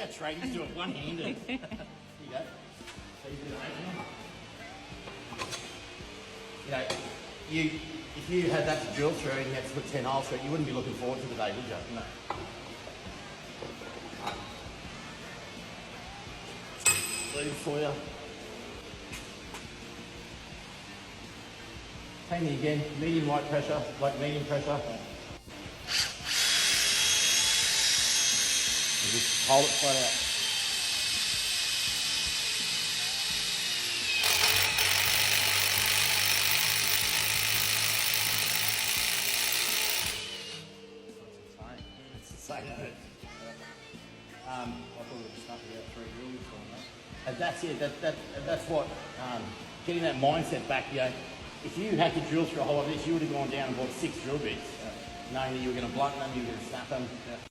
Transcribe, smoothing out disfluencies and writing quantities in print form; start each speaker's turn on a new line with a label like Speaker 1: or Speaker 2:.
Speaker 1: how tradies do it one-handed. Here you go. So you do it. If you had that to drill through and you had to put 10 holes through it, you wouldn't be looking forward to the day, would you? No. Leave for you. Hang me again, medium light pressure, like medium pressure. And just hold it flat out. It's the same.
Speaker 2: I thought we were snapping out 3 drills on that.
Speaker 1: And that's it. That's what getting that mindset back. You know, if you had to drill through a whole lot of this, you would have gone down and bought 6 drill bits, knowing that you were going to blunt them, you were going to snap them. Yeah.